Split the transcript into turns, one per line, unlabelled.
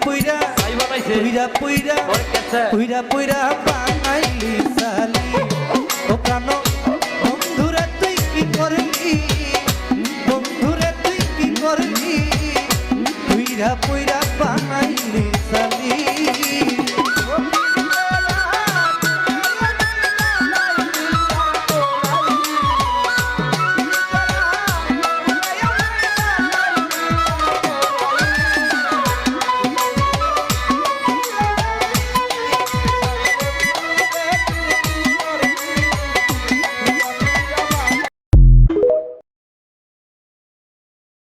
পুইরা পুইরা পুইরা পুইরা পুইরা বানাইলি সালি ও প্রাণ বন্ধুরে তুই কি করলি বন্ধুরে তুই কি করলি পুইরা পুইরা